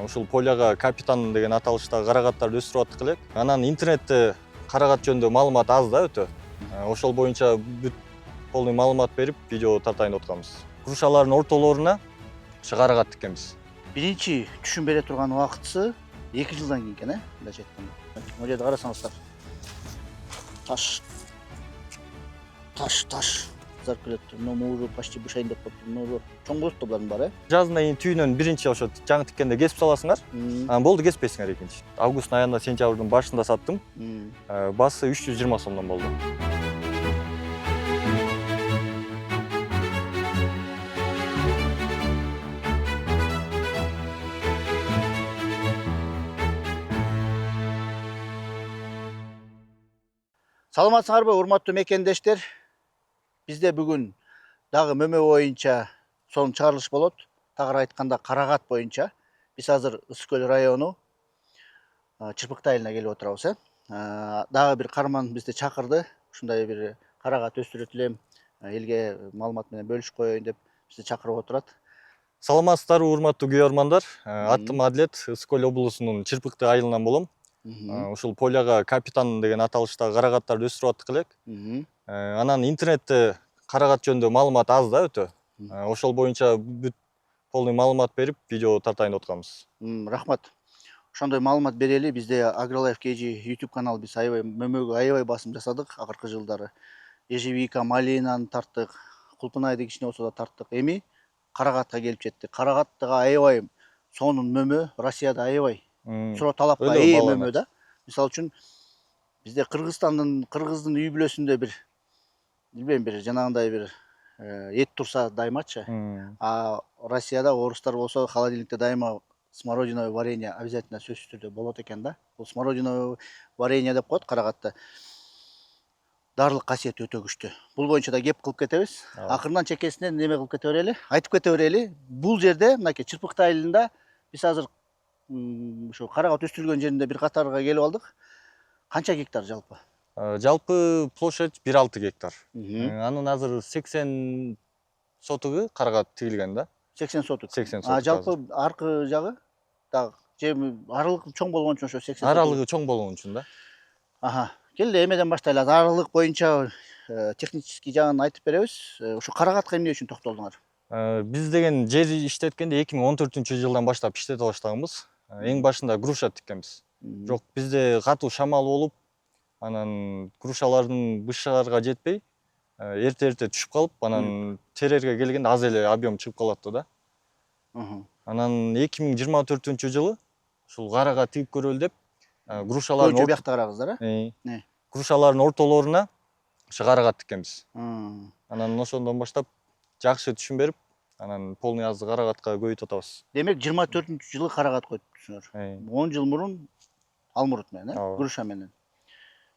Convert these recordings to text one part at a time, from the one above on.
ушул поляга капитан деген аталыштагы карагаттарды өстүрүп аттык элек. Анан интернетте карагат жөнүндө маалымат аз да өтө. Ошол боюнча бүт полный маалымат берип, видео тартайын деп атканбыз. Грушалардын ортолоруна ушу карагат тиккенбиз. Биринчи түшүм бере турган убакытысы 2 жылдан кийин экен, мындайча айтканда. Могу жерде карасаңыздар. Таш зар келет. Мына уже почти бышайын деп калыптыр. Мына чоң болот да булардын баары. Жазында түйүнөн биринчи ошо жаңы тиккенде кесип саласыңар. Анан болду, кеспейсиңер экинчи. Августтун аягында, сентябрдын башында саттым. Басы 320 сомдон болду. Саламатсыңарбы, урматтуу мекендештер? Бизде бүгүн дагы мөмө боюнча сонун чыгарылыш болот. Тагыраак айтканда карагат боюнча. Биз азыр Ысык көл району Чырпыкты айылына келип отурабыз, Дагы бир карман бизди чакырды. Ушундай бир карагат өстүрөт элем, элге маалымат менен бөлүшүп коеюн деп бизди чакырып отурат. Саламатсыздарбы, урматтуу күйөрмандар. Атым Адлет, Ысык көл облусунун Чырпыкты айылынан болом. Ушул поляга капитан деген аталыштагы карагаттарды өстүрүп аттык элек. Анан интернетте карагат жөнүндө маалымат аз да өтө. Ошол боюнча бүт полный маалымат берип, видео тартайын деп атканбыз. Рахмат. Ошондой маалымат берели. Бизде AgroLife KG YouTube канал биз аябай мөмөгө аябай басым жасадык акыркы жылдары. Ежевика, малинаны тарттык, кулпунайды кичине болсо да тарттык. Эми карагатка келип жеттик. Карагаттыга аябай сонун мөмө, Россияда аябай суроо талапка ээ мөмө да. Мисалы үчүн бизде кыргыздын үй бүлөсүндө бир жанагындай бир эт турса даймачы. А Россияда орустар болсо холодильникте дайыма смородиновое варенье обязательно сөзсүз түрдө болот экен да. Бул смородиновое варенье деп коет карагатты. Дарылык касиети өтө күчтүү. Бул боюнча да кеп кылып кетебиз. Акырынан чекесинен неме кылып кете берели? Айтып кете берели. Бул жерде мынакей Чырпыкты айылында биз азыр ошо карагат өстүрүлгөн жеринде бир катарга келип алдык. Канча гектар жалпы? Жалпы площадь 1,6 гектар. Анын азыр 80 сотугу карагат тигилген да. 80 сотук. 80 сотук. Жалпы аркы жагы дагы аралыгы чоң болгон үчүн ошо 80 сотук. Аралыгы чоң болгон үчүн да. Келе эмеден баштайлы. Аралык боюнча технический жагын айтып беребиз. Ушу карагатка эмне үчүн токтолдуңар? Биз деген жер иштеткенде 2014-жылдан баштап иштете баштаганбыз. Эң башында груша тиккенбиз. Бирок бизде катуу шамал болуп, анан грушалардын бышаарга жетпей, эрте түшүп калып, анан терерге келгенде аз эле объем чыгып калатты да. Анан 2024-жылы ушул карага тигип көрөлү деп, грушалардын көбүнчө биякта карагыздар, грушалардын ортолоруна ушу карагат тиккенбиз. Анан ошондон баштап жакшы түшүм берип, анан полный азды карагатка көбөйтүп атабыз. Демек 24-жылы карагат коюптсуңар. 10 жыл мурун алмурут менен, груша менен.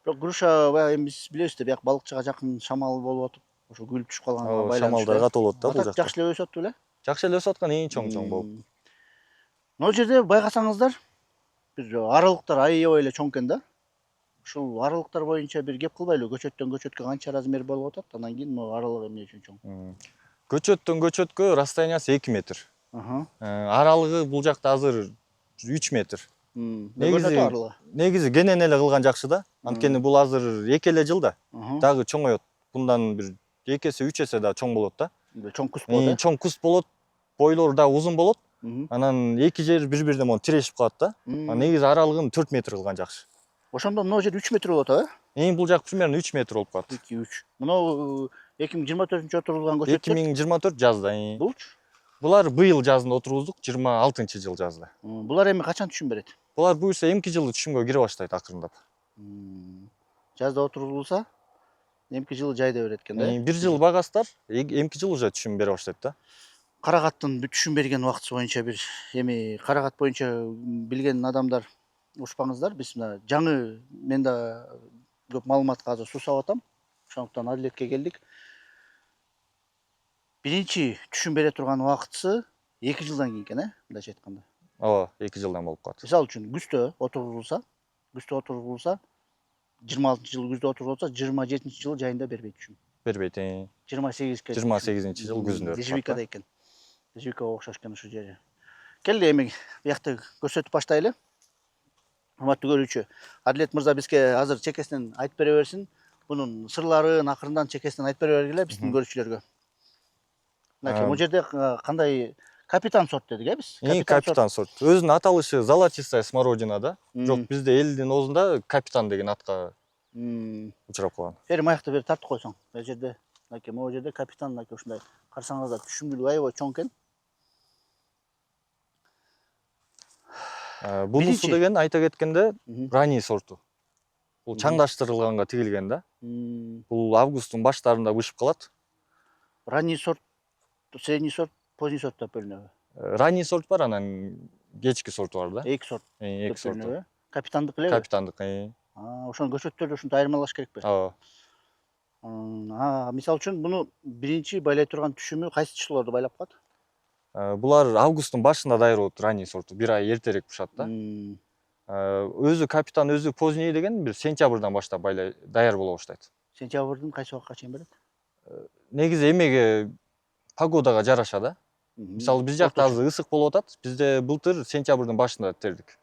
Бирок груша эми биз билебиз да, бияк балыкчыга жакын шамал болуп атып, ошо күлүп түшүп калганга байланыштуу. Шамалдар катуу болот да бул жакта. Жакшы эле өсүп атты беле? Жакшы эле өсүп аткан, эң чоң болуп. Могу жерде байкасаңыздар, бир аралыктар аябай эле чоң экен да. Ушул аралыктар боюнча бир кеп кылбайлы, көчөттөн көчөткө канча размер болуп атат, анан кийин могу аралыгы эмне үчүн чоң? Көчөттөн көчөткө расстояниясы 2 метр. Аралыгы бул жакта азыр 3 метр. Негизи кенен эле кылган жакшы да. Анткени бул азыр 2 эле жылда дагы чоңоет. Bundan bir 2 есе 3 есе да чоң болот да. Чоң куст болот. Чоң куст болот. Бойлору да узун болот. Анан эки жер бири-биринен мону тирешип калат да. Негизи аралыгын 4 метр кылган жакшы. Ошондо мына жер 3 метр болот, Бул жак примерно 3 метр болуп калат. 2-3. Мына 2024-ч отурулган көчөттөр. 2024 жазда. Булчу? Булар быйыл жазында отургуздук, 26-жыл жазда. Булар эми качан түшүм берет? Булар буюрса эмки жылы түшүмгө кире баштайт акырындап. Жазда отурулса, эмки жылы жайда берет экен да. Бир жыл багастар, эмки жыл уже түшүм бере баштайт да. Карагаттын түшүм берген убактысы боюнча бир эми карагат боюнча билген адамдар ушпаңыздар. Биз мына жаңы мен да көп маалыматка азыр суусап атам. Ошондуктан Адлетке келдик. Биринчи түшүм бере турган убактысы 2 жылдан кийин экен, мындайча айтканда. 2 жылдан болуп калат. Мисалы үчүн күздө отурулса, 26-жыл күздө отурулса, 27-жылы жайында бербейт түшүм. Бербейт. 28-жыл күзүндө. Ежевикада экен. Ежевикага окшош экен ушу жери. Келди эми биякты көрсөтүп баштайлы. Урматтуу көрүүчү, Адилет мырза бизге азыр чекесинен айтып бере берсин. Бунун сырларын акырындан чекесинен айтып бере бергиле биздин көрүүчүлөргө. Мынакей, бул жерде кандай капитан сорт дедик, биз? Капитан сорт. Өзүнүн аталышы золотистая смородина да. Жок, бизде элдин оозунда капитан деген атка учурап калган. Бери маякты бери тартып койсоң. Бул жерде, мынакей, могу жерде капитан мынакей ушундай карасаңыздар түшүмдүүлүгү аябай чоң экен. Бунусу деген айта кеткенде ранний сорту. Бул чаңдаштырылганга тигилген да. Бул августтун баштарында бышып калат. Ранний сорт, средний сорт, поздний сорт деп бөлүнөбү? Ранний сорт бар, анан кечки сорту бар да. Эки сорт. Эки сорт. Капитандык элеби? Капитандык. Ошонун көчөттөрү ушинтип айырмалаш керекпи? Ооба. Мисалы үчүн буну биринчи байлай турган түшүмү кайсы числолордо байлап калат? Булар августтун башында даяр болот, ранний сорту. Бир ай эртерээк бышат да. Өзү капитан, өзү поздний деген бир сентябрдан баштап байлай даяр боло баштайт. Сентябрдын кайсы убакка чейин берет? Негизи эмеге, погодага жараша да. Мисалы биз жакта азыр ысык болуп атат. Бизде былтыр сентябрдын башында тердик.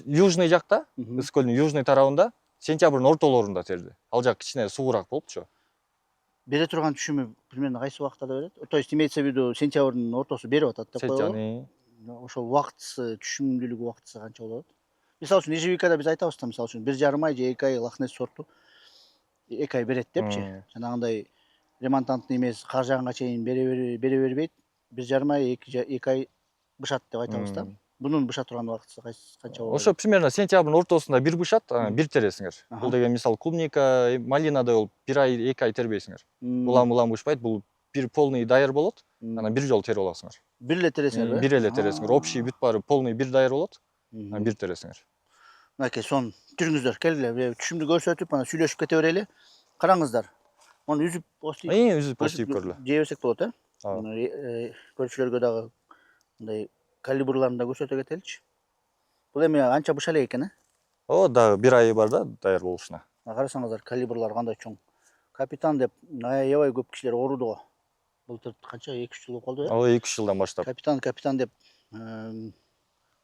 Южный жакта, Ысык көлдүн южный тарабында сентябрдын ортолорунда терди. Ал жак кичине суугураак болупчу. Бере турган түшүмү примерно кайсы убактада берет? То есть имеется в виду сентябрдын ортосу берип атат деп коелу. Ошол убактысы, түшүмдүүлүк убактысы канча болот? Мисалы үчүн ежевикада биз айтабыз да, мисалы үчүн 1,5 ай же 2 ай Лохнесс сорту 2 ай берет депчи. Жанагындай ремонтантный эмес кар жааганга чейин бере бербейт. 1,5 ай, 2 ай бышат деп айтабыз да. Бунун быша турган убактысы канча болот? Ошо примерно сентябрдын ортосунда бир бышат, бир тересиңер. Бул деген мисалы клубника, малинадай болуп 1 ай, 2 ай тербейсиңер. Улам бышпайт, бул бир полный даяр болот, анан бир жолу терип аласыңар. Бир эле тересиңер? Бир эле тересиңер. Общий бүт баары полный бир даяр болот, анан бир тересиңер. Мынакей, сон жүрүңүздөр, келгиле. Түшүмдү көрсөтүп, анан сүйлөшүп кете берели. Караңыздар. Муну үзүп остойт. Үзүп остойт көргүлө. Жей берсек болот, көрүүчүлөргө дагы мындай калибрларын да көрсөтө кетеличи. Бул эми анча быша элек экен, Ооба, дагы бир айы бар да даяр болушуна. Карасаңыздар, калибрлары кандай чоң. Капитан деп аябай көп кишилер ооруду го. Былтыр канча 2-3 жыл болуп калды, Ооба, 2-3 жылдан баштап. Капитан деп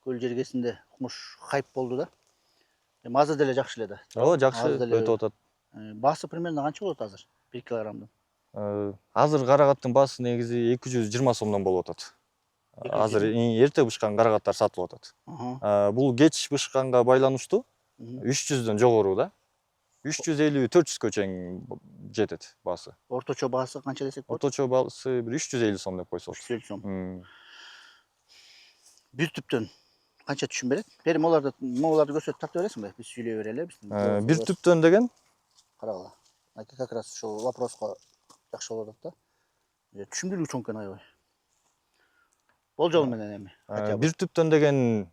көл жергесинде укмуш хайп болду да. Эми азыр деле жакшы эле да. Ооба, жакшы өтүп атат. Баасы примерно канча болот азыр? 1 килограммдын. Азыр карагаттын баасы негизи 220 сомдон болуп атат. Азыр эрте бышкан карагаттар сатылып атат. Бул кеч бышканга байланыштуу 300дөн жогору да. 350-400гө чейин жетет баасы. Орточо баасы канча десек болот? Орточо баасы бир 350 сом деп койсок. 350 сом. Бир түптөн канча түшүм берет? Бери могуларды көрсөтүп тартып бересиңби? Биз сүйлөй берели. Бир түптөн деген карагыла. Как раз ушул вопроско жакшы болот да. Түшүмдүүлүгү чоң экен аябай. Болжол менен эми. Бир түптөн деген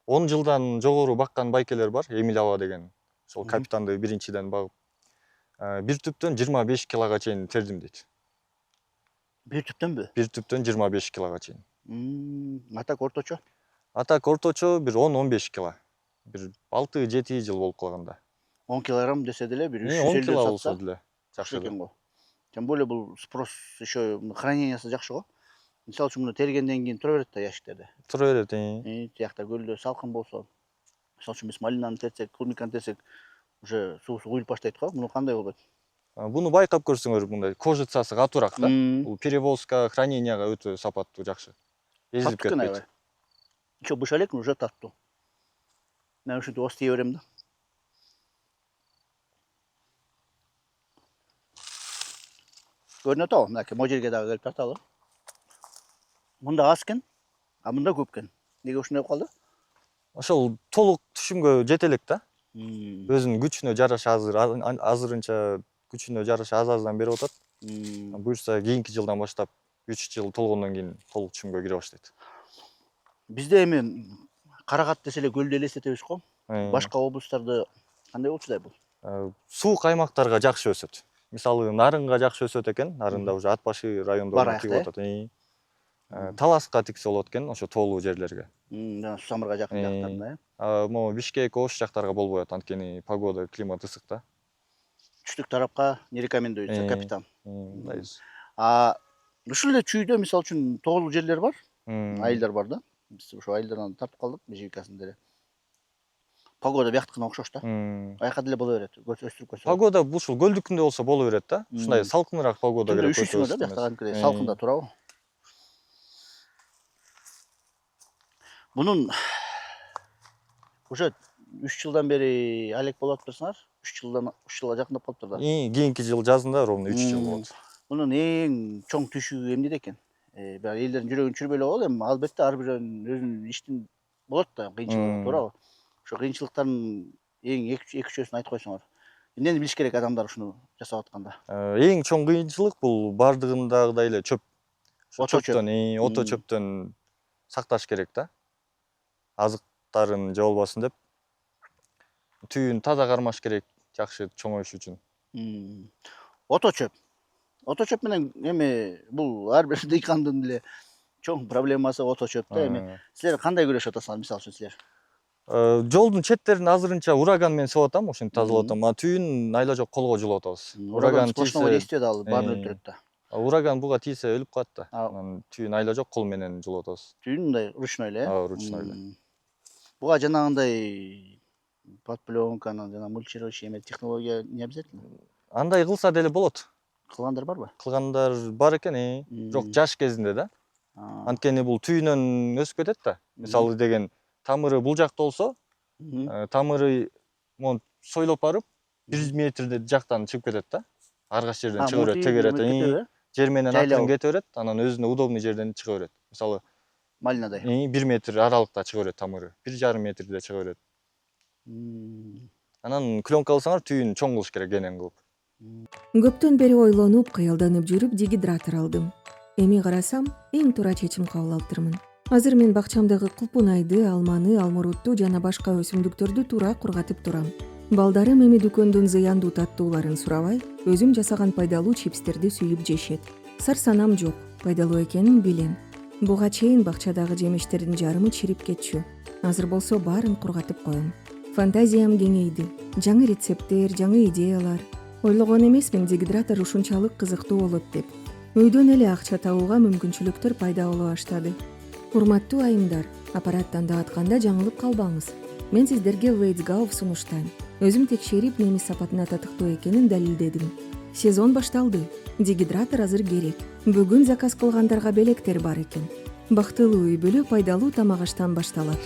10 жылдан жогору баккан байкелер бар. Эмил аба деген. Ошол капитанды биринчиден багып. Бир түптөн 25 килога чейин тердим дейт. Бир түптөнбү? Бир түптөн 25 килога чейин. Атак орточо? Атак орточо бир 10-15 кило. Бир 6-7 жыл болуп калганда. 10 килограмм десе деле бир 350 кило болсо деле жакшы экен го. Тем более бул спрос еще хранениясы жакшы го. Мисалы үчүн муну тергенден кийин тура берет да ящиктерде. Тура берет. Тиякта көлдө салкын болсо, мисалы үчүн биз малинаны терсек, клубниканы терсек, уже суусу куюлуп баштайт го. Муну кандай болбойт? Буну байкап көрсөңөр, мындай кожицасы катуураак да. Бул перевозка, храненияга өтө сапаттуу, жакшы. Эзилип кетпейт. Еще быша элек уже таттуу. Мен ушинтип остей берем да. Көрүнөт атабы? Мынакей могу жерге дагы келип тарталы. Мында аз экен, а мында көп экен. Неге ушундай болуп калды? Ошол толук түшүмгө жете элек да. Өзүнүн күчүнө жараша азырынча күчүнө жараша аз-аздан берип атат. Буюрса кийинки жылдан баштап 3 жыл толгондон кийин толук түшүмгө кире баштайт. Бизде эми Карагат десе эле көлдү элестетебиз го. Башка облустарда кандай болчудай бул? Суук аймактарга жакшы өсөт. Мисалы Нарынга жакшы өсөт экен. Нарында уже ат башы райондорунда тигип атат. Таласка тиксе болот экен, ошо тоолуу жерлерге. Жана Сусамырга жакын жактарында, Могу Бишкек, Ош жактарга болбой атат, анткени погода, климат ысык да. Түштүк тарапка не рекомендуется, капитан. Ушул эле чүйдө мисалы үчүн тоголуу жерлер бар, М. айылдар бар да. Биз ошо айылдардан тартып калдык ежевикасын деле. Погода бияктыкына окшош да. М. Аяка деле боло берет. Өстүрүп койсо. Погода ушул көлдүкүндө болсо боло берет да. Ушундай салкыныраак погода Түндө керек. üşüсүңөр да, биякта кадимкидей салкында турабы. Bunun уже 3 жылдан бери алек болуп атпырсыңар? 3 жылга жакындап калыптыр да. Кийинки жыл жазында ровно 3 жыл болот. Bunun эң чоң түйшүгү эмнеде экен? Баягы элдердин жүрөгүн чүрбөй эле коелу, эми албетте ар бирөөнүн өзүнүн иштин болот да кыйынчылыгы, туурабы? Ошо кыйынчылыктардын эң эки үчөөсүн айтып койсоңор. Эмнени билиш керек адамдар ушуну жасап атканда? Эң чоң кыйынчылык бул бардыгындагыдай эле чөп. Ото чөп. Ото чөптөн сакташ керек да. Азыктарын же болбосун деп. Түйүн таза кармаш керек, жакшы чоңоюш үчүн. Ото чөп. Ото чөп менен эми бул ар бир дыйкандын эле чоң проблемасы ото чөп да. Эми силер кандай күрөшүп атасыңар, мисалы үчүн силер? Жолдун четтерин азырынча ураган менен сугап атам, ошентип тазалап атам. А түйүн айла жок колго julап атабыз. Ураган сплошного действия да, ал баарын өлтүрөт да. Ураган буга тийсе өлүп калат да. А. Анан түйүн айла жок кол менен julап атабыз. Түйүн мындай ручной эле, Ооба, ручной эле. Буга жанагындай подпленканы жана мульчирование эме технология не обязательно? Андай кылса деле болот. Кылгандар барбы? Кылгандар бар экен, бирок жаш кезинде да. Анткени бул түйүнөн өсүп кетет да. Мисалы деген тамыры бул жакта болсо, тамыры монтип сойлоп барып 100 метрде жактан чыгып кетет да. Ар кайсы жерден чыга берет, тегерет. Жер менен акырын кете берет, анан өзүнө удобный жерден чыга берет. Мисалы малинадай. 1 метр аралыкта чыга берет тамыры. 1,5 метрде чыга берет. Анан клёнка алсаңар түйүн чоң кылыш керек кенен кылып. Көптөн бери ойлонуп, кыялданып жүрүп дигидратор алдым. Эми карасам, эң туура чечим кабыл алыптырмын. Азыр мен бакчамдагы кулпунайды, алманы, алмурутту жана башка өсүмдүктөрдү туура кургатып турам. Балдарым эми дүкөндүн зыяндуу таттууларын сурабай, өзүм жасаган пайдалуу чипстерди сүйүп жешет. Сарсанам жок, пайдалуу экенин билем. Буга чейин бакчадагы жемиштердин жарымы чирип кетчү. Азыр болсо баарын кургатып коем. Фантазиям кеңейди. Жаңы рецепттер, жаңы идеялар. Ойлогон эмесмин дигидратор ушунчалык кызыктуу болот деп. Үйдөн эле акча табууга мүмкүнчүлүктөр пайда боло баштады. Урматтуу айымдар, аппараттан дагатканда жаңылып калбаңыз. Мен сиздерге Waitsgauff сунуштайм. Өзүм текшерип, немис сапатына татыктуу экенин далилдедим. Сезон башталды. Дигидратор азыр керек. Бүгүн заказ кылгандарга белектер бар экен. Бактылуу үй бүлө пайдалуу тамак аштан башталат.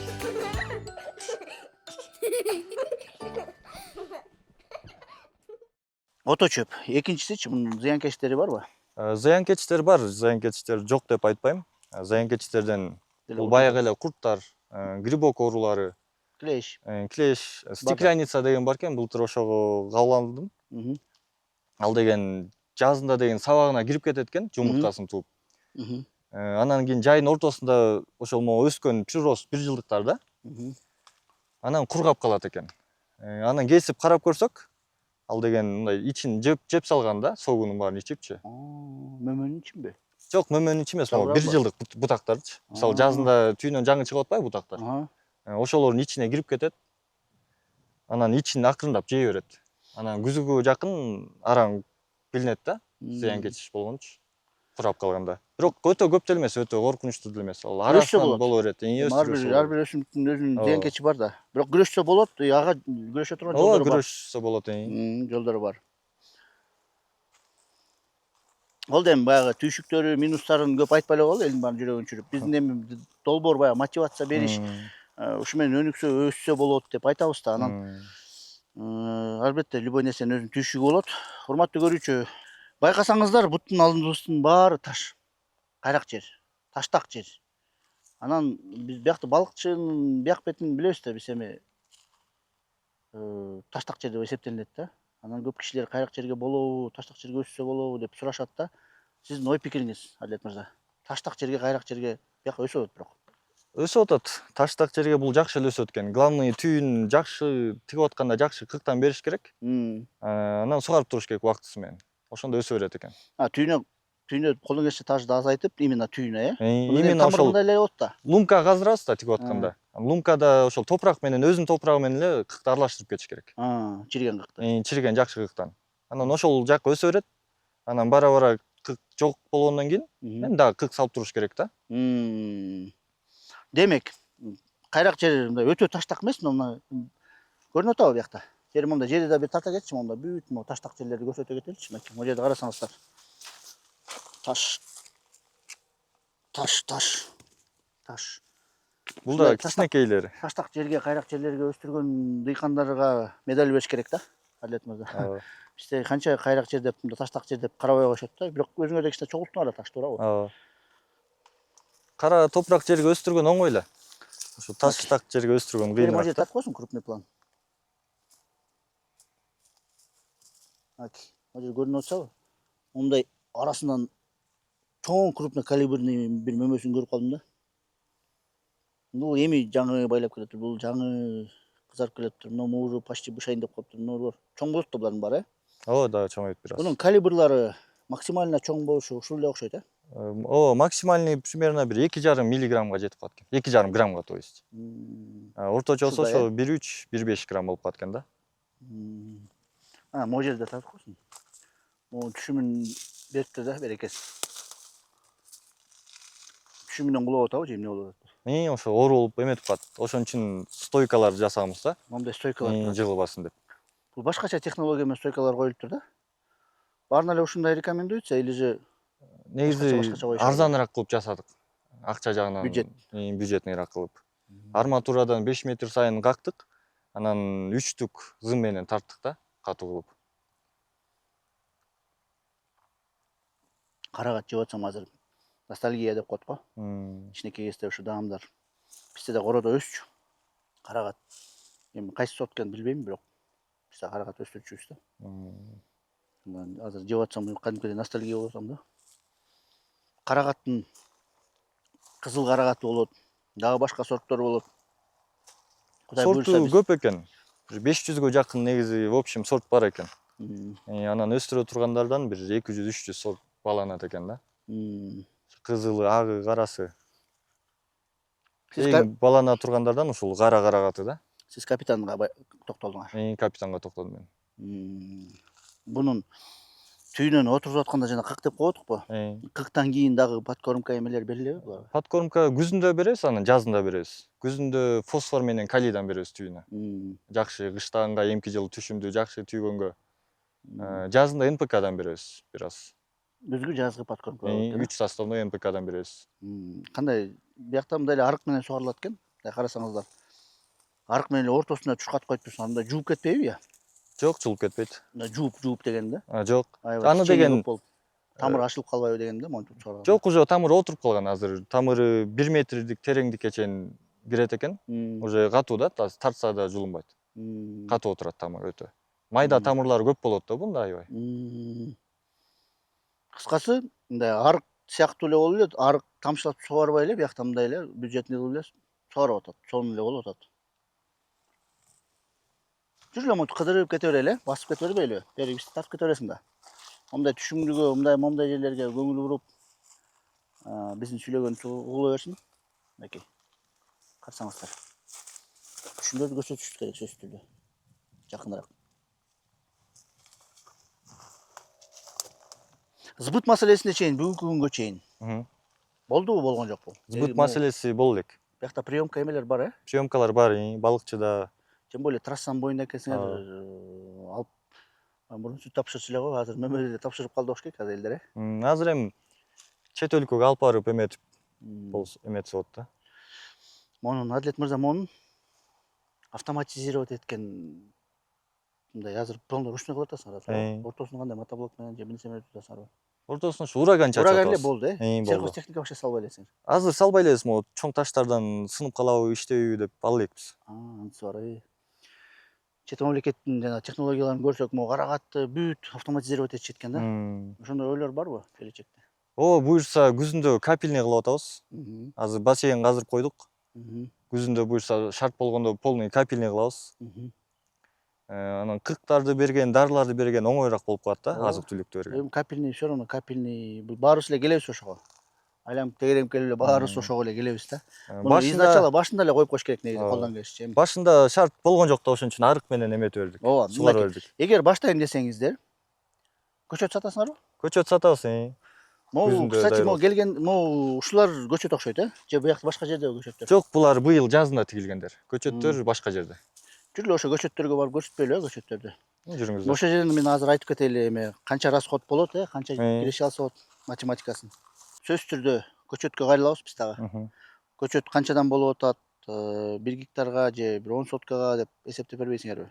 Ото чөп. Экинчисичи, мунун зыянкечтери барбы? Зыянкечтер бар, зыянкечтер жок деп айтпайм. Зыянкечтерден бул баягы эле курттар, грибок оорулары, Клещ. клещ, стекляница деген бар экен, былтыр ошого кабыл алдым. Ал деген жазында деген сабагына кирип кетет экен, жумурткасын тууп. Анан кийин жайдын ортосунда ошол могу өскөн прирост 1 жылдыктар да. Анан кургап калат экен. Анан кесип карап көрсөк, ал деген мындай ичин жеп салган да, согунун баарын ичипчи. Мөмөнүн ичинби? Жок, мөмөнүн ичи эмес, могу 1 жылдык бутактарчы. Мисалы жазында түйүнөн жаңы чыгып атпайбы бутактар? Ошолордун ичине кирип кетет. Анан ичин акырындап жей берет. Анан күзгүгө жакын араң билинет да, зыянкеч болгончу. Курап калганда. Бирок өтө көп деле эмес, өтө коркунучтуу деле эмес. Ал арасынан боло берет. Ар бир өсүмдүктүн өзүнүн зыянкечи бар да. Бирок күрөшсө болот, ага күрөшө турган жолдору бар. Күрөшсө болот. Жолдору бар. Ол да эми баягы түйшүктөрү, минустарын көп айтпай эле коелу, элдин баарын жүрөгүн чүрүп. Биздин эми долбоор баягы мотивация бериш, ушу менен өнүксө, өссө болот деп айтабыз да. Анан албетте любой нерсенин өзүнүн түйшүгү болот. Урматтуу көрүүчү, байкасаңыздар, буттун алдыбыздын баары таш. Кайрак жер, таштак жер. Анан биз биякта балыкчынын бияк бетин билебиз да, биз эми таштак жер деп эсептелинет да. Анан көп кишилер кайрак жерге болобу, таштак жерге өссө болобу деп сурашат да. Сиздин ой пикириңиз, Адилет мырза. Таштак жерге, кайрак жерге бияка өсөт бирок. Өсүп атат. Таштак жерге бул жакшы эле өсөт экен. Главный түйүн жакшы тигип атканда жакшы кыктан бериш керек. Анан сугарып туруш керек убактысы менен. Ошондо өсө берет экен. Түйүнө колдон келишинче ташты азайтып, именно түйүнө, Именно ошол эле болот да. Лумка каздырабыз да тигип атканда. Лумкада ошол топурак менен өзүнүн топурагы менен эле кыкты аралаштырып кетиш керек. Чириген кыкты. Чириген жакшы кыктан. Анан ошол жакка өсө берет. Анан бара-бара кык жок болгондон кийин эми дагы кык салып туруш керек да. Демек, кайрак жер мындай өтө таштак эмес, мына көрүнүп атабы биякта. Жер мында жерди да бир тарта кетчи, мында бүт могу таштак жерлерди көрсөтө кетеличи. Мына могу жерди карасаңыздар. Таш. Бул да кичинекейлери. Таштак жерге, кайрак жерлерге өстүргөн дыйкандарга медаль бериш керек да, Адилет мырза. Бизде канча кайрак жер деп, мында таштак жер деп карабай коюшат да. Бирок өзүңөр да кичине чогулттуңар таш, туурабы? Кара топурак жерге өстүргөн оңой эле. Ошо таштак жерге өстүргөн Могу кыйыныраак. жерди тартып койсуң крупный план. Могу жер көрүнүп атсабы? Мындай арасынан чоң крупный калибрный бир мөмөсүн көрүп калдым да. Бул эми жаңы байлап келатыр, бул жаңы кызарып келатыр. Мына уже почти бышайын деп калыптыр. Мына чоң болот да булардын баары, Ооба, да чоңойт бир аз. Bunun калибрлары максимально чоң болушу ушул эле окшойт, Ооба, максимальный примерно бир 2,5 миллиграммга жетип калат экен. 2,5 граммга, то есть. Орточосу ошо 1,3-1,5 грамм болуп калат экен да. Могу жерде тартып койсуң. Могу түшүмүн бериптир да, берекеси. Түшүмүнөн кулап атабы же эмне болуп атат? Ошо оорулуп эметип калат. Ошон үчүн стойкалар жасаганбыз да. Мондай стойкалар. Жыгылбасын деп. Бул башкача технология менен стойкалар коюлуптур да. Баарына эле ушундай рекомендуется или же негизи арзаныраак кылып жасадык. Акча жагынан бюджетныйраак кылып. Арматурадан 5 метр сайын кактык. Анан 3 түк зым менен тарттык да, катуу кылып. Карагат жеп атсам азыр ностальгия деп коет го. Кичинекей кезде ушу даамдар. Бизде да короодо өсчү. Карагат. Эми кайсы сорт экенин билбейм, бирок бизде карагат өстүрчүбүз да. Азыр жеп атсам кадимкидей ностальгия болуп атам да. Карагаттын кызыл карагаты болот, дагы башка сорттор болот. Сорту көп экен. 500гө жакын негизи в общем сорт бар экен. Анан өстүрө тургандардан бир 200-300 сорт баланат экен да. Кызылы, агы, карасы. Эң балана тургандардан ушул кара карагаты да. Сиз капитанга токтолдуңар. Капитанга токтолдум мен. Бунун түйүнөн отуруп атканда жана кык деп коет го. Кыктан кийин дагы подкормка эмелер берилеби буларга? Подкормка күзүндө беребиз, анан жазында беребиз. Күзүндө фосфор менен калийдан беребиз түйүнө. Жакшы кыштаганга эмки жылы түшүмдү жакшы түйгөнгө. Жазында НПКдан беребиз бир аз. Күзгү жазгы подкормка. 3 составной НПКдан беребиз. Кандай биякта мындай эле арык менен сугарылат экен. Карасаңыздар. Арык менен ортосуна чуркат коюп турсаң, анда жууп кетпейби я? Жок, жуулуп кетпейт. Жууп деген да? Жок. Аны деген тамыр ачылып калбайбы деген да, монтуп чыгарган. Жок, уже тамыры отуруп калган азыр. Тамыры 1 метрдик тереңдикке чейин кирет экен. Уже катуу да, тартса да жулунбайт. Катуу отурат тамыр өтө. Майда тамырлары көп болот да бунда аябай. Кыскасы, мындай арык сыяктуу эле болуп эле, арык тамчылап сугарбай эле, биякта мындай эле бюджетный кылып эле сугарып атат. Сонун эле болуп атат. Жүр эле монтип кыдырып кете берели, басып кете бербейлиби? Бери бизди тартып кете бересиң да. Мындай түшүмдүгө, момундай жерлерге көңүл буруп, биздин сүйлөгөнүбүздү угула берсин. Мынакей. Карасаңыздар. Түшүмдөрдү көрсөтүш керек сөзсүз түрдө. Жакыныраак. Збыт маселесине чейин, бүгүнкү күнгө чейин. Болдубу, болгон жокпу? Збыт маселеси болду элек. Биякта приемка эмелер бар, Приемкалар бар, балыкчыда. Тем более трассанын боюнда экенсиңер, алып мурун сүт тапшырчу эле го, азыр мөмөлдө тапшырып калды окшойт азыр элдер, Азыр эми чет өлкөгө алып барып эметип эметсе болот да. Монун Адилет мырза монун автоматизировать эткен мындай азыр планды ручной кылып атасыңар. Ортосуна кандай мотоблок менен же эмне менен tutасыңарбы? Ортосуна ушу ураган чачат. Ураган эле болду, Сельхоз техника вообще салбай элесиңер. Азыр салбай элебиз, могу чоң таштардан сынып калабы, иштейби деп ал элекпиз. Антысы бар. Чет мамлекеттин жана технологияларын көрсөк, могу карагатты бүт автоматизировать этишет экен да. Ошондой ойлор барбы келечекте? Буюрса күзүндө капельный кылып атабыз. Азыр бассейн казырып койдук. Күзүндө буюрса шарт болгондо полный капельный кылабыз. Анан кырктарды берген, дарыларды берген оңоюраак болуп калат да, азык-түлүктү берген. Эми капельный все равно капельный баарыбыз эле келебиз ошого. Айланып тегеренип келип эле баарыбыз ошого эле келебиз да. Изначально башында эле коюп коюш керек негизи колдон келишчи. Башында шарт болгон жок да, ошон үчүн арык менен эметип бердик. Сугарып бердик. Эгер баштайм десеңиздер, көчөт сатасыңарбы? Көчөт сатабыз. Могу, Күзүндө кстати, дайыр могу болот. келген, могу ушулар көчөт окшойт, же буякта башка жерде көчөттөр? Жок, булар быйыл жазында тигилгендер. Көчөттөр башка жерде. Жүрү эле ошо көчөттөргө барып көрсөтпөйлү, көчөттөрдү. Жүрүңүздөр. Ошол жерден мен азыр айтып кетели, эме канча расход болот, канча киреше алса болот математикасын. Сөзсүз түрдө көчөткө кайрылабыз биз дагы. Көчөт канчадан болуп атат, 1 гектарга же бир 10 соткага деп эсептеп бербейсиңерби?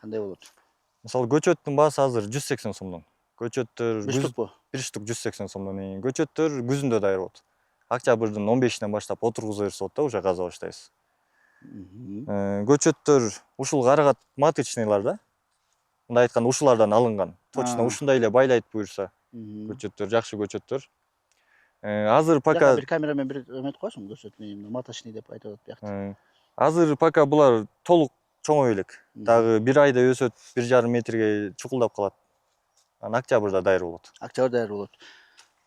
Кандай болот? Мисалы көчөттүн баасы азыр 180 сомдон. Көчөттөр Бир штукпу? бир штук 180 сомдон. Көчөттөр күзүндө дайыр болот. Октябрдын 15-нен баштап отургуза берсе болот да, уже каза баштайбыз. Көчөттөр ушул карагат маточныйлар да. Мындай айтканда ушулардан алынган. Точно ушундай эле байлайт буюрса. Көчөттөр жакшы көчөттөр. Азыр пока бир камерамен бир эметип коесуң, көрсөтмөйм, маточный деп айтып атат биякта. азыр пока булар толук чоңой элек. Дагы 1 айда өсөт, 1,5 метрге чукулдап калат. Анан октябрда дайыр болот. Октябрда дайыр болот.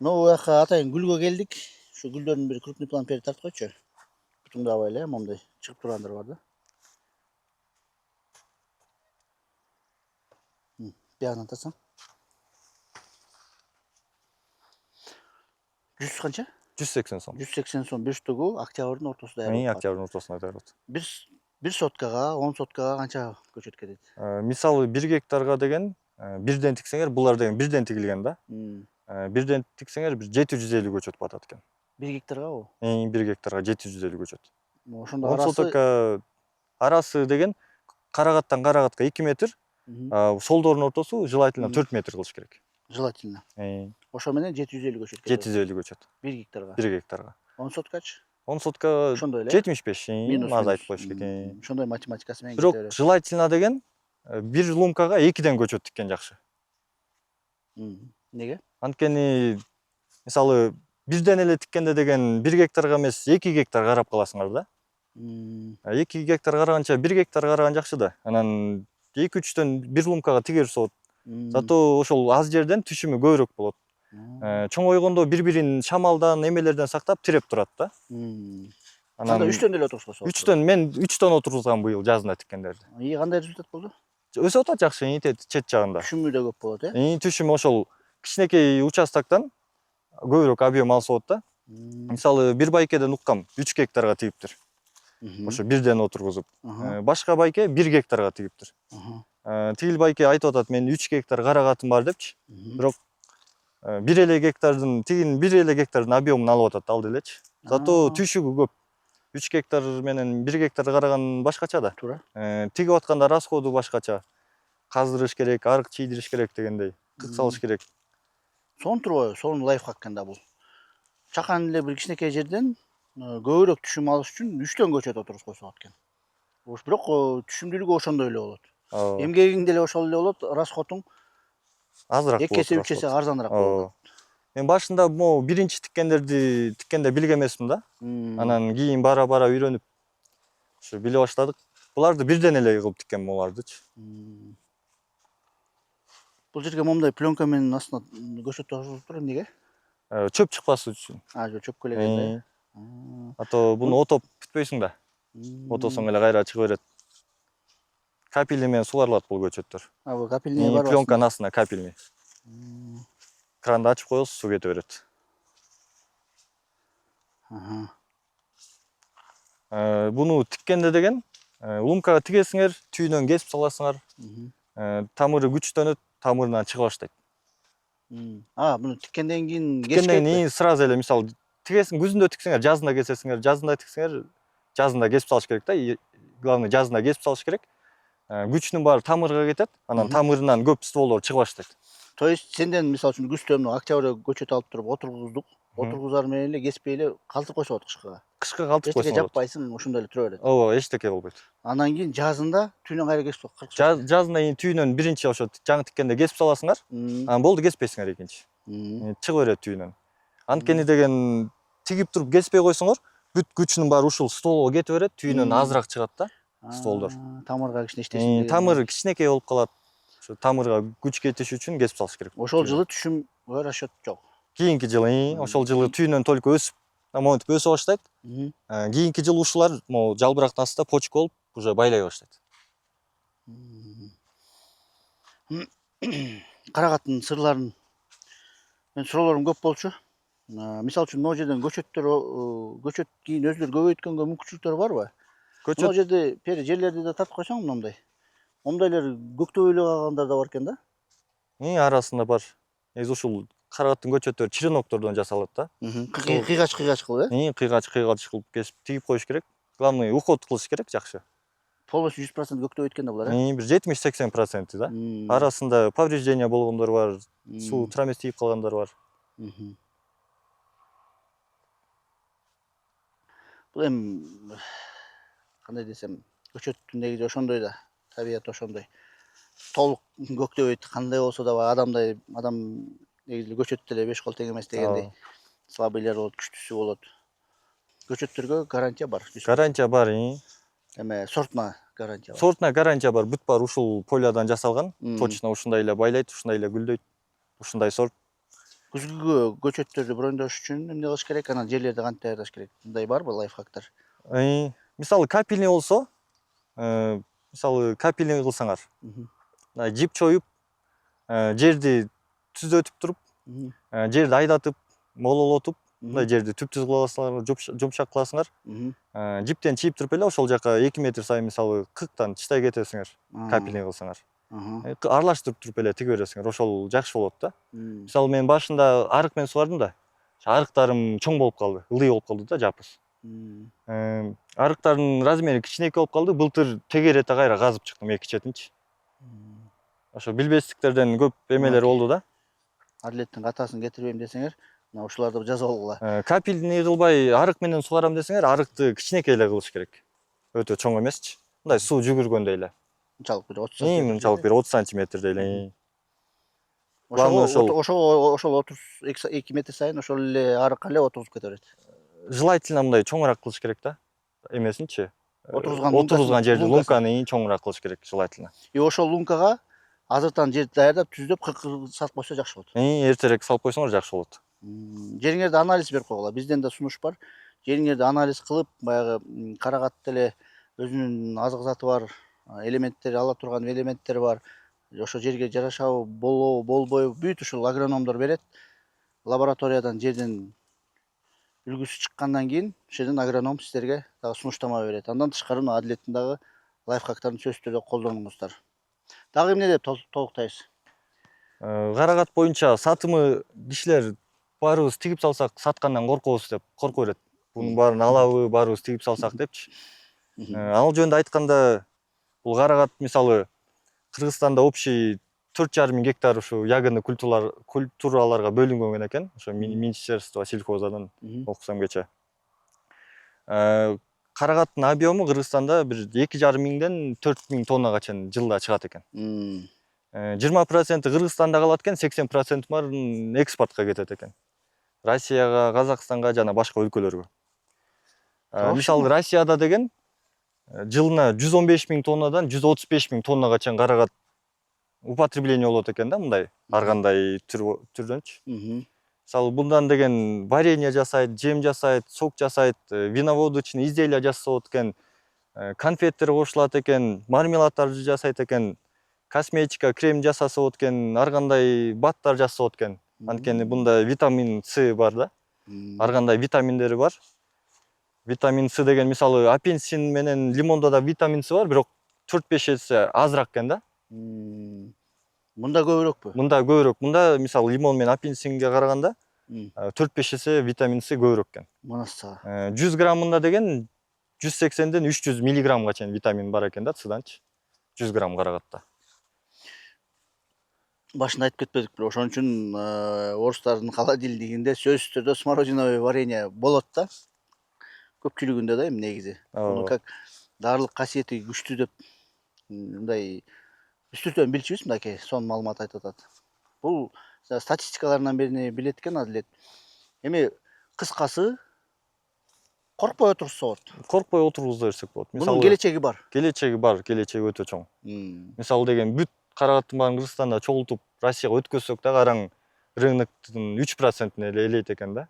Ну, буяка атайын гүлгө келдик. Ушу гүлдөрдүн бир крупный план берип тартып койчу. Бутуңдабай эле, момундай чыгып тургандар бар да. Биягынан тартсаң. 100 канча? 180 сом. 180 сом бир штугу октябрдын ортосунда дайыр болот. Октябрдын ортосунда дайыр болот. Бир соткага, 10 соткага канча көчөт кетет? Мисалы 1 гектарга деген бирден тиксеңер, булар деген бирден тигилген да. Бирден тиксеңер бир 750 көчөт батат экен. 1 гектаргабы? 1 гектарга 750 көчөт. Ошондо 10 сотокка арасы деген карагаттан карагатка 2 метр, солдордун ортосу желательно 4 метр кылыш керек. Желательно. Ошо менен 750 көчөт кетет. 750 көчөт. 1 гектарга. 1 гектарга. 10 соткачы? 10 сотка Ошондой эле? 75, аз айтып коюш керек. Ошондой математикасы менен Бирок кете берет. желательно деген бир лумкага 2ден көчөт тиккен жакшы. Неге? Анткени мисалы бирден эле тиккенде деген 1 гектарга эмес 2 гектар карап каласыңар да. 2 гектар караганча 1 гектар караган жакшы да. Анан 2-3төн бир лумкага тигерсе болот. Зато ошол аз жерден түшүмү көбүрөөк болот. Чоңойгондо бири-бирин шамалдан, эмелерден сактап тиреп турат да. Анда 3төн деле отурсуңар. 3төн мен 3төн отургузгам быйыл жазында тиккендерди. Кандай результат болду? Өсүп атат жакшы, чет жагында. Түшүмү да көп болот, Түшүмү ошол кичинекей участоктон көбүрөөк объем алса болот да. Мисалы бир байкеден уккам 3 гектарга тигиптир. Ошо бирден отургузуп. Башка байке 1 гектарга тигиптир. Тигил байке айтып атат, мен 3 гектар карагатым бар депчи. Бирок бир эле гектардын объемун алып атат ал делечи. Зато түшүгү көп. 3 гектар менен 1 гектар караган башкача да. Туура. Тигип атканда расходу башкача. Каздырыш керек, арык чийдириш керек дегендей. Кык салыш керек. Сонун турбайбы? Сонун лайфхак экен да бул. Чакан эле бир кичинекей жерден көбүрөөк түшүм алыш үчүн 3төн көчөт отургузуп койсо экен. Бирок түшүмдүүлүгү ошондой эле болот. Эмгегиң деле ошол эле болот, расходуң азыраак болот. 2 эсе 3 эсе арзаныраак болот. Мен башында могу биринчи тиккенде билген эмесмин да. Анан кийин бара үйрөнүп ушу биле баштадык. Буларды бирден эле кылып тиккен булардычы. Бул жерге момундай пленка менен астына көчөт ташып тур, эмнеге? Чөп чыкпасы үчүн. Чөп келгенде. А то буну отоп бүтпөйсүң да. Отосоң эле кайра чыга берет. Капельный менен сугарылат бул көчөттөр. Бул капельный бар. Пленканын астына капельный. Кранды ачып коесуз, суу кете берет. Буну тиккенде деген лумкага тигесиңер, түйүнөн кесип саласыңар. Тамыры күчтөнөт, тамырынан чыга баштайт. Буну тиккенден кийин Тиккенден кийин сразу эле мисалы тигесиң, күзүндө тиксеңер, жазында кесесиңер, жазында тиксеңер, жазында кесип салыш керек да. Главное жазында кесип салыш керек. Күчүнүн баары тамырга кетет, анан тамырынан көп стволдор чыга баштайт. То есть сенден мисалы үчүн күздө октябрда көчөт алып туруп отургуздук. Отургузар менен эле кеспей эле калтырып койсо болот кышка. Кышка калтырып койсоң Эчтеке болот. жаппайсың, ошондой эле тура берет. Ооба, эчтеке болбойт. Андан кийин жазында түйүнөн кайра кесип sok. Жазында кийин түйүнөн биринчи ошо жаңы тиккенде кесип саласыңар. Анан болду, кеспейсиңер экинчи. Чыга берет түйүнөн. Анткени деген тигип туруп кеспей койсоңор, бүт күчүнүн баары ушул стволго кете берет, түйүнөн азыраак чыгат да. Стволдор. Тамырга кичине иштешин. Тамыр кичинекей болуп калат. Ошо тамырга күч кетиш үчүн кесип салыш керек. Ошол жылы түшүм расчет жок. Кийинки жылы, ошол жылы түйүнөн только өсүп, монтип өсө баштайт. Кийинки жылы ушулар могу жалбырактын астында почка болуп, уже байлай баштайт. Карагаттын сырларын Мен суроолорум көп болчу. Мисалы үчүн могу жерден көчөт кийин өзүлөр көбөйткөнгө мүмкүнчүлүктөр барбы? Мына Көчөт жерде жерлерди да тартып койсоң мындай. Мондайлар көктөбөй эле калгандар да бар экен да. арасында бар. Негизи ушул карагаттын көчөттөрү череноктордон жасалат да. Кыйгач кылып, э? Кыйгач кылып кесип тигип коюш керек. Главное уход кылыш керек жакшы. Полностью 100% көктөбөй экен да булар, э? Бир 70-80% да. Арасында повреждение болгондор бар, суу трамес тигип калгандар бар. Бул эми кандай десем, көчөттүн негизи ошондой да, табияты ошондой. Толук көктөбөйт, кандай болсо да адам негизи көчөт деле 5 кол тең эмес дегендей. Слабыйлар болот, күчтүүсү болот. Көчөттөргө гарантия бар. Гарантия бар. Эме сортуна гарантия бар. Сортуна гарантия бар. Бүт баары ушул полядан жасалган. Точно ушундай эле байлайт, ушундай эле гүлдөйт. Ушундай сорт. Күзгүгө көчөттөрдү брондош үчүн эмне кылыш керек? Анан жерлерди кантип даярдаш керек? Мындай барбы лайфхактар? Мисалы капельный болсо, мисалы капельный кылсаңар, жип чоюп, жерди түзөтүп туруп, жерди айдатып, мололотуп, мындай жерди түп-түз кыла аласыңар, жумшак кыласыңар. Жиптен чийип туруп эле ошол жака 2 метр сайын мисалы кыктан тыштай кетесиңер, капельный кылсаңар. Аралаштырып туруп эле тиге бересиңер, ошол жакшы болот да. Мисалы мен башында арык менен сугардым да. Арыктарым чоң болуп калды, ылдый болуп калды да, жапыз. Арыктардын размери кичинекей болуп калды, былтыр тегерете кайра казып чыктым 2 четинчи. Ошо билбестиктерден көп эмелер болду да. Адлеттин катасын кетирбейм десеңер, мына ушуларды жазып алгыла. Капельный кылбай арык менен сугарам десеңер, арыкты кичинекей эле кылыш керек. Өтө чоң эмесчи. Мындай суу жүгүргөндөй эле. Мынчалык бир 30 см. Мынчалык бир 30 сантиметрдей эле. Ошол 2 метр сайын ошол эле арыкка эле отургузуп кете берет. Желательно мындай чоңураак кылыш керек да. Эмесинчи? Отургузган жерди лунканы чоңураак кылыш керек желательно. Ошол лункага азыртан жерди даярдап, түздөп, салып койсо жакшы болот. Эртерээк салып койсоңор жакшы болот. Жериңерди анализ берип койгула. Бизден да сунуш бар. Жериңерди анализ кылып, баягы карагат деле өзүнүн азык заты бар, элементтери ала турган элементтери бар. Ошо жерге жарашабы, болобу, болбойбу бүт ушул агрономдор берет. Лабораториядан жердин үлгүсү чыккандан кийин ошол жерден агроном сиздерге дагы сунуштама берет. Андан тышкары адлеттин дагы лайфхактарын сөзсүз түрдө колдонуңуздар. Дагы эмне деп толуктайсыз? Карагат боюнча сатымы кишилер баарыбыз тигип салсак саткандан коркобуз деп корко берет. Бунун баарын алабы, баарыбыз тигип салсак депчи. Ал жөнүндө айтканда, бул карагат мисалы Кыргызстанда общий 4,5 гектар ушу ягоны культураларга бөлүнгөн экен. Ошо Министерство сельхозадан окусам кече. Карагаттын объему Кыргызстанда бир 2,5 миңден 4 миң тоннага чейин жылда чыгат экен. 20% Кыргызстанда калат экен, 80% баарын экспортко кетет экен. Россияга, Казакстанга жана башка өлкөлөргө. Мисалы Россияда деген жылына 115 миң тоннадан 135 миң тоннага чейин карагат употребление болот экен да, мындай ар кандай түрдөнчү. Мисалы bundan деген варенье жасайт, жем жасайт, сок жасайт, виноводочный изделия жасалат экен, конфеттер кошулат экен, мармеладтарды жасайт экен, косметика, крем жасалат экен, ар кандай баттар жасалат экен. Анткени бунда витамин С бар да. Ар кандай витаминдери бар. Витамин С деген мисалы апельсин менен лимондо да витамин С бар, бирок 4-5 эсе азыраак экен да. Мында көбүрөкпү? Мында көбүрөөк. Мында мисалы лимон менен апельсинге караганда 4-5 эсе витамин С көбүрөөк экен. Манаса. 100 граммында деген 180ден 300 миллиграммга чейин витамин бар экен да, С-данчы. 100 грамм карагатта. Башында айтып кетпедик бирок, ошон үчүн орустардын холодильнигинде сөзсүз түрдө смородиновый варенье болот да. Көпчүлүгүндө да эми негизи. Муну как дарылык касиети күчтүү деп мындай үстүртөн билчүбүз, мындай сонун маалымат айтып атат. Бул статистикаларынан биrini билет экен Адлет. Эми кыскасы коркпой отурса болот. Коркпой отургуза берсек болот. Мисалы келечеги бар. Келечеги бар, келечеги өтө чоң. Мисалы деген бүт карагаттын баарын Кыргызстанда чогултуп Россияга өткөзсөк да караң рыноктун 3%-ин эле ээлейт экен да.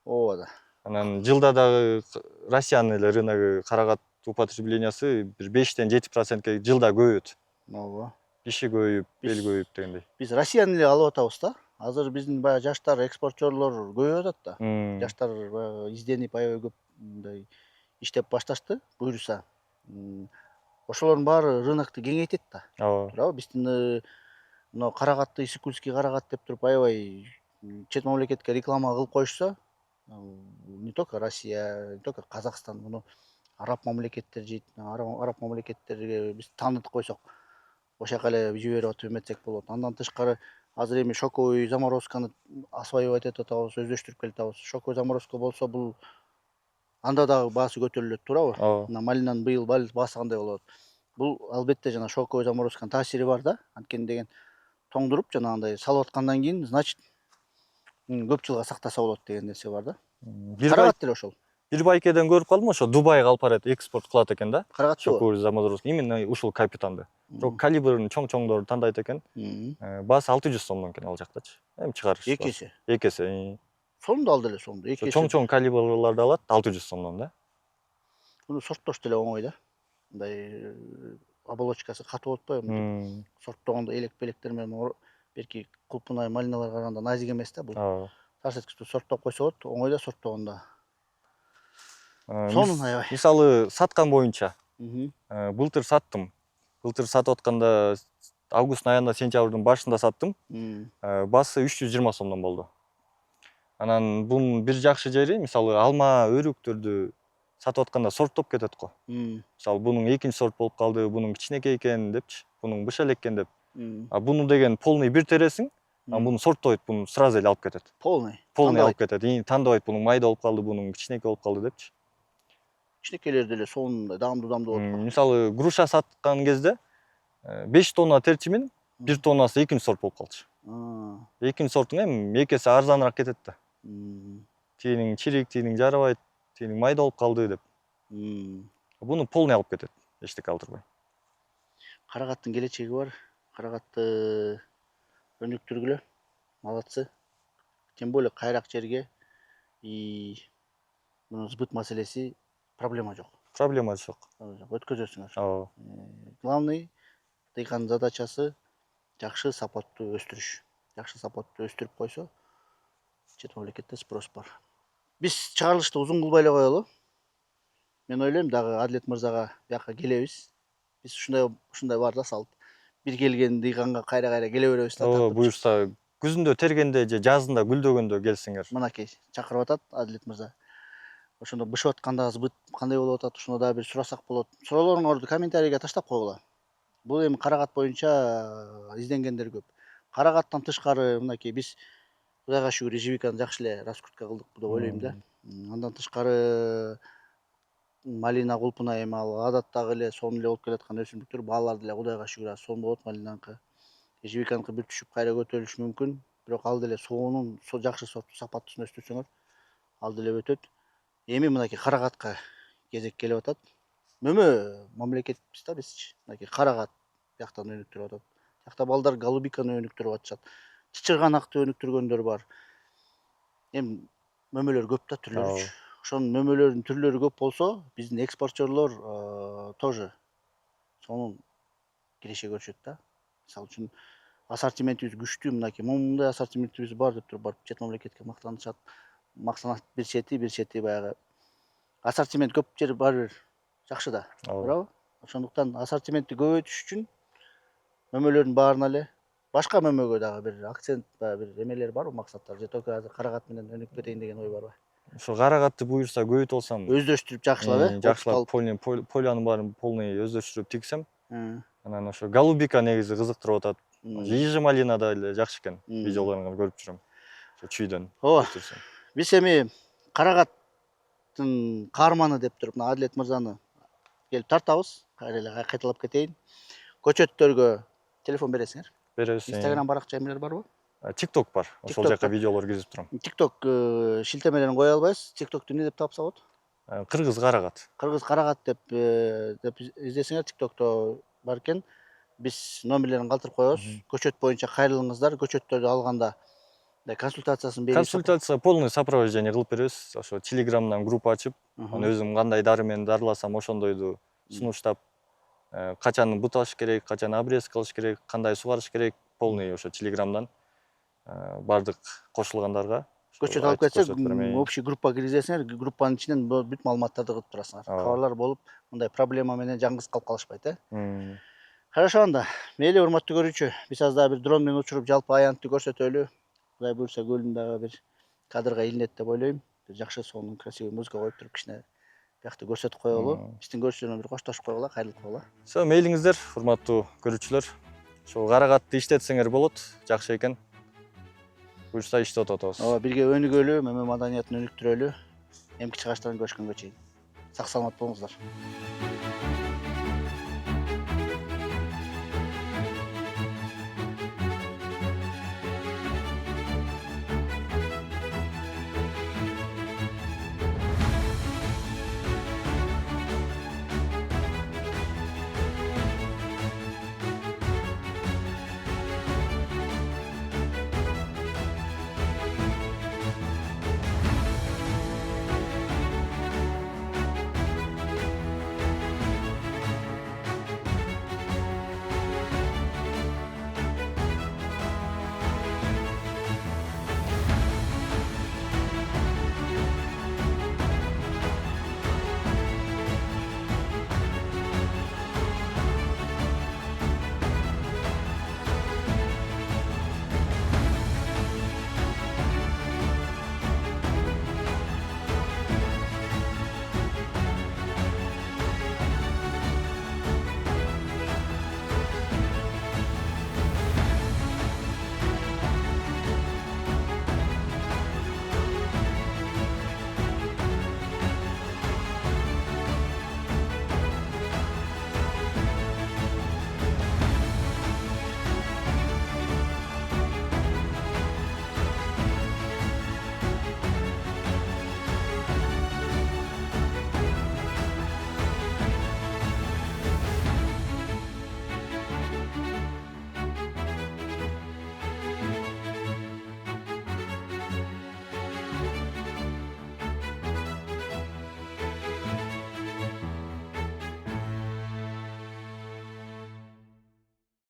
Ооба да. Анан жылда дагы Россиянын эле рыногу карагат употреблениясы бир 5ден 7%ке жылда көбөйөт. Ооба. Киши көбөйүп, эл көбөйүп дегендей. Биз Россиянын эле алып атабыз да. Азыр биздин баягы жаштар экспортерлор көбөйүп атат да. М, Жаштар баягы изденип аябай көп мындай иштеп башташты, буюрса. Ошолордун баары рынокты кеңейтет да. ооба. Туурабы? Биздин мына карагатты Исыкульский карагат деп туруп аябай чет мамлекетке реклама кылып коюшса, не только Россия, не только Казакстан, муну араб мамлекеттер жейт. Араб мамлекеттерге биз таанытып койсок, ошол жака эле жиберип атып эметсек болот. Андан тышкары азыр эми шоковый заморозканы осваивать этип атабыз, өздөштүрүп келатабыз. Шоковый заморозка болсо бул анда дагы баасы көтөрүлөт, туурабы? Ооба. Мына малинанын быйыл баасы кандай болот? Бул албетте жана шоковый заморозканын таасири бар да. Анткени деген тоңдуруп жанагындай салып аткандан кийин, значит, көп жылга сактаса болот деген нерсе бар да. Карагат деле ошол. Бир байкеден көрүп калдым, ошо Дубайга алып барат, экспорт кылат экен да. Карагатчыбы? Шоковый заморозка именно ушул капитанды. Бирок калибрын чоң-чоңдорду тандайт экен. Баасы 600 сомдон экен ал жактачы. Эми чыгарыш. Эки эсе. Эки эсе. Сомду ал деле сомду. Эки эсе. Чоң-чоң калибрларды алат 600 сомдон да. Муну сорттош деле оңой да. Мындай оболочкасы катуу болуп атпайбы? Сорттогондо элек-белектер менен берки кулпунай малиналарга караганда назик эмес да бул. Ооба. Тарс эткичтүү сорттоп койсо болот, оңой да сорттогондо. Сонун аябай. Мисалы саткан боюнча, былтыр саттым. Былтыр сатып атканда августтун аягында, сентябрдын башында саттым. Баасы 320 сомдон болду. Анан бунун бир жакшы жери, мисалы алма, өрүктөрдү сатып атканда сорттоп кетет го. Мисалы бунун экинчи сорт болуп калды, бунун кичинекей экен депчи, бунун быша элек экен деп. А буну деген полный бир тересиң, анан буну сорттобойт, буну сразу эле алып кетет. Полный. Полный алып кетет. Тандабайт, бунун майда болуп калды, бунун кичинекей болуп калды депчи. Кичинекейлер деле сонун даамдуу болот. Мисалы груша саткан кезде 5 тонна терчимин 1 тоннасы экинчи сорт болуп калчу. Экинчи сортун эми эки эсе арзаныраак кетет да. Тигинин чирик, тигинин жарабайт, тигинин майда болуп калды деп. Буну полный алып кетет, эчтеке калтырбай. Карагаттын келечеги бар. Карагатты өнүктүргүлө. Молодцы. Тем более кайрак жерге мунун сбыт маселеси проблема жок. Проблема жок. Өткөзөсүңөр. Ооба. Главный дыйкандын задачасы жакшы сапаттуу өстүрүш. Жакшы сапаттуу өстүрүп койсо, чет мамлекетте спрос бар. Биз чыгарылышты узун кылбай эле коелу. Мен ойлойм дагы Адилет мырзага бияка келебиз. Биз ушундай бар да салт. Бир келген дыйканга кайра келе беребиз да. Ооба, буюрса күзүндө тергенде же жазында гүлдөгөндө келсиңер. Мынакей чакырып атат Адилет мырза. Ошондо бышып атканда сбыт кандай болуп атат, ошондо дагы бир сурасак болот. Суроолоруңорду комментарийге таштап койгула. Бул эми карагат боюнча изденгендер көп. Карагаттан тышкары мынакей биз Кудайга шүгүр ежевиканы жакшы эле раскрутка кылдык деп ойлойм да. Андан тышкары малина, кулпунай эми ал адаттагы эле сонун эле болуп келаткан өсүмдүктөр, баалар деле Кудайга шүгүр аз сонун болот малинаныкы. Ежевиканыкы бир түшүп кайра көтөрүлүшү мүмкүн, бирок ал деле соонун жакшы сортту сапаттуусун өстүрсөңөр, ал деле өтөт. Эми мынакей карагатка кезек келип атат. Мөмө мамлекетпиз да бизчи. Мынакей карагат бияктан өнүктүрүп атат. Биякта балдар голубиканы өнүктүрүп атышат. Чычырганакты өнүктүргөндөр бар. Эми мөмөлөр көп да түрлөрүчү. Ошонун мөмөлөрдүн түрлөрү көп болсо, биздин экспортерлор тоже сонун киреше көрүшөт да. Мисалы үчүн ассортиментибиз күчтүү, мынакей мындай ассортиментибиз бар деп туруп барып чет мамлекетке мактанышат. Максанат бир чети баягы ассортимент көп жери бар жакшы да. Туурабы? Ошондуктан ассортиментти көбөйтүш үчүн мөмөлөрдүн баарына эле башка мөмөгө дагы бир акцент бир эмелер барбы, максаттар? Же только азыр карагат менен өнүгүп кетейин деген ой барбы? Ошо карагатты буюрса көбөйтүп алсам, Өздөштүрүп жакшылап, жакшылап полянын баарын полный өздөштүрүп тиксем, анан ошо голубика негизи кызыктырып атат. Жижи малина да эле жакшы экен. Видеолорун көрүп жүрөм. Ошо чүйдөн. Ооба. Биз эми карагаттын каарманы деп туруп мына Адилет мырзаны келип тартабыз. Кайра эле кайталап кетейин. Көчөттөргө телефон бересиңер. Беребиз. Инстаграм баракча эмелер барбы? TikTok бар. Ошол жака видеолор киргизип турам. TikTok шилтемелерин кое албайбыз. TikToкту эмне деп тапса болот? Кыргыз карагат. Кыргыз карагат деп издесеңер TikTokто бар экен. Биз номерлерин калтырып коебуз. Көчөт боюнча кайрылыңыздар. Көчөттөрдү алганда консультациясын беребиз. Консультация полный сопровождение кылып беребиз. Ошо Телеграмдан группа ачып, анан өзүм кандай дары менен дарыласам ошондойду сунуштап, качан буташ керек, качан обрез кылыш керек, кандай сугарыш керек, полный ошо Телеграмдан бардык кошулгандарга. Көчөт алып кетсек, общий группа киргизесиңер, группанын ичинен бүт маалыматтарды кылып турасыңар. Кабарлар болуп, мындай проблема менен жаңгыз калып калышпайт, Хорошо анда. Мейли, урматтуу көрүүчү, биз аз дагы бир дрон менен учуруп жалпы аянтты көрсөтөлү. Кудай буюрса көлдүн дагы бир кадрга илинет деп ойлойм. Бир жакшы сонун красивый музыка коюп туруп кичине биякты көрсөтүп коелу. Биздин көрүүчүлөр бир коштошуп коелу, кайрылып коелу. Со, мейлиңиздер, урматтуу көрүүчүлөр. Ошо карагатты иштетсеңер болот, жакшы экен. Буюрса иштеп атабыз. Ооба, бирге өнүгөлү, мөмө маданиятын өнүктүрөлү. Эмки чыгачтарын көрүшкөнгө чейин. Сак саламат болуңуздар.